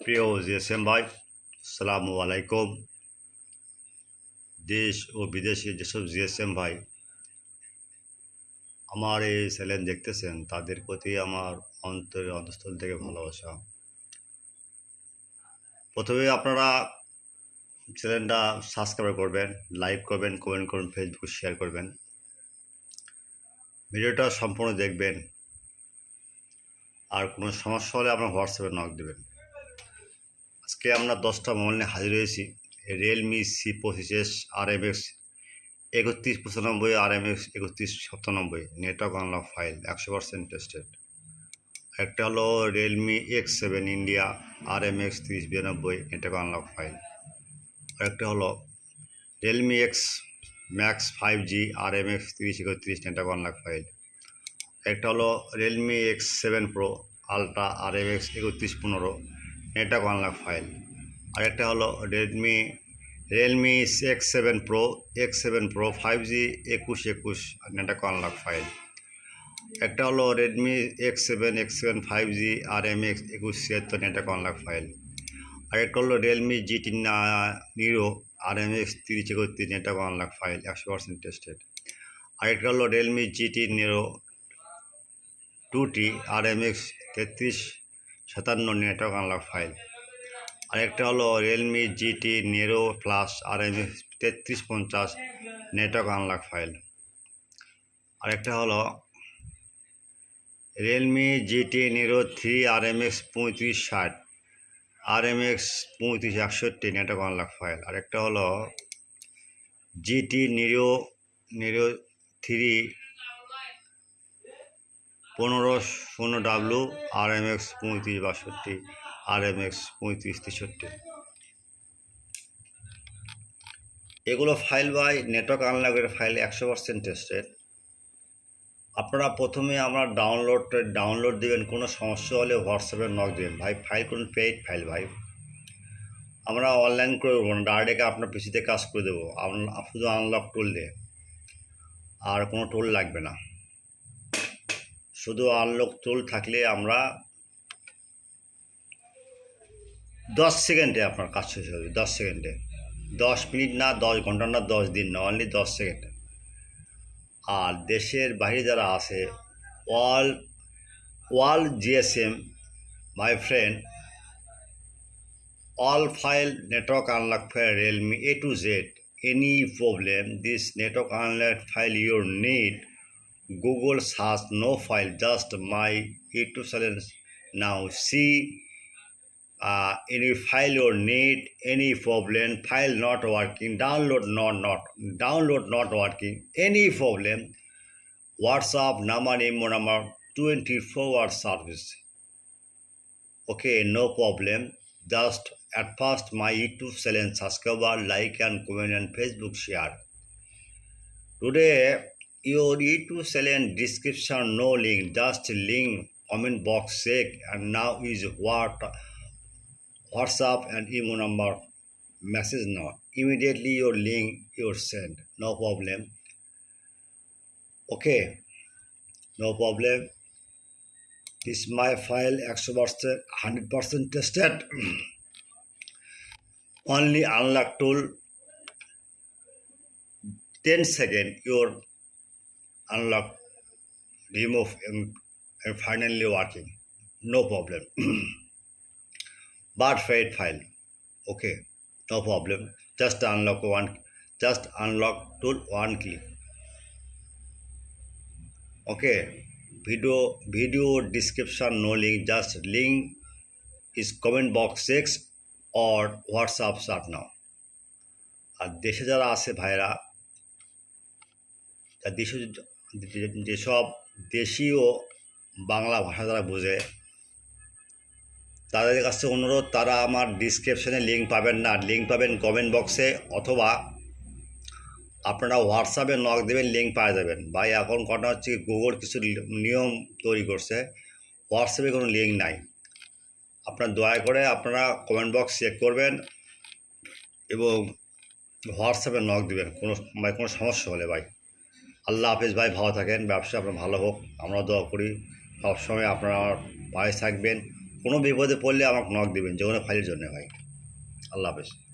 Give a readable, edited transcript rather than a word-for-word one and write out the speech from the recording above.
প্রিয় জিএসএম ভাই, আসসালামু আলাইকুম। দেশ ও বিদেশে যেসব জিএসএম ভাই আমার এই চ্যানেল দেখতেছেন, তাদের প্রতি আমার অন্তরের অন্তঃস্থল থেকে ভালোবাসা। প্রথমে আপনারা চ্যানেলটা সাবস্ক্রাইব করবেন, লাইক করবেন, কমেন্ট করবেন, ফেসবুকে শেয়ার করবেন, ভিডিওটা সম্পূর্ণ দেখবেন। আর কোনো সমস্যা হলে আপনার হোয়াটসঅ্যাপে নক দেবেন। আজকে আমরা 10টা মোবাইল নিয়ে হাজির হয়েছি। Realme C25 RMX 3195, RMX 3197, network unlock file 100% tested. একটা হলো Realme X7 India RMX 3092, network unlock file. আরেকটা হলো Realme X Max 5G RMX 3031, network unlock file. একটা হলো Realme X7 Pro ultra RMX 3115, network unlock file. আরেকটা হলো Realme X7 Pro 5G 2121, network unlock file. একটা হলো Redmi X7 5G RMX 2176, network unlock file. আরেকটা হলো Realme GT Nero RMX 3031, network unlock file 100% tested. আরেকটা হলো Realme GT Nero 2T RMX 3357, network unlock file. আরেকটা হলো Realme GT Nero Plus RMX 3350, network unlock file. আরেকটা হলো Realme GT Nero 3 RMX 3560, RMX 3561, network unlock file. আরেকটা হলো GT Nero 3 1500W RMX 3562, RMX 3563। এগুলো file by network আনলকের file 100% tested. আপনারা প্রথমে আমরা ডাউনলোড দেবেন। কোনো সমস্যা হলে হোয়াটসঅ্যাপে নক দেবেন। ভাই ফাইল কোন পেইড ফাইল ভাই, আমরা অনলাইন করে দেবো না, ডাইরেক্ট আপনার পিসিতে কাজ করে দেবো। শুধু আনলক টুল দিয়ে, আর কোনো টুল লাগবে না। শুধু আনলক টুল থাকলে আমরা 10 সেকেন্ডে আপনার কাজ শেষ হবে। 10 সেকেন্ডে, 10 মিনিট না, 10 ঘন্টা না, 10 দিন না, অনলি 10 সেকেন্ডে। আর দেশের বাইরে যারা আছে, all GSM my friend, all file network unlock file Realme A to Z. Any problem, this network unlock file you need, Google search, no file, just my YouTube channel. Now see any file you need, any problem, file not working, download not working, any problem, WhatsApp number, email number, 24-hour service. Okay, no problem. Just at first my YouTube channel, subscribe, like and comment and Facebook share. Today your YouTube channel description no link, just link comment box check, and now is WhatsApp and email number message now. Immediately your link you send. No problem. Okay, no problem. This is my file 100% tested. Only unlock tool 10 seconds your unlock remove and finally working. No problem. But fade file. Okay, no problem. Just unlock tool one click. Okay, video description no link, just link is comment box 6 or WhatsApp chat now. আর দেশে যারা আছে ভাইরা, যেসব দেশীয় বাংলা ভাষা যারা বোঝে, তাদের কাছে অনুরোধ, তারা আমার ডিসক্রিপশনে লিঙ্ক পাবেন না, লিঙ্ক পাবেন কমেন্ট বক্সে, অথবা আপনারা হোয়াটসঅ্যাপে নক দেবেন, লিঙ্ক পাওয়া যাবেন। ভাই এখন ঘটনা হচ্ছে গুগল কিছু নিয়ম তৈরি করছে, হোয়াটসঅ্যাপে কোনো লিঙ্ক নাই। আপনারা দয়া করে আপনারা কমেন্ট বক্স চেক করবেন এবং হোয়াটসঅ্যাপে নক দেবেন কোনো সমস্যা হলে। ভাই আল্লাহ হাফেজ ভাই, ভালো থাকেন, ব্যবসা আপনার ভালো হোক, আমরা দোয়া করি। সবসময় আপনারা পাশে থাকবেন, কোনো বিপদে পড়লে আমাকে নক দেবেন, যে কোনো ফাইলের জন্য ভাই। আল্লাহ হাফেজ।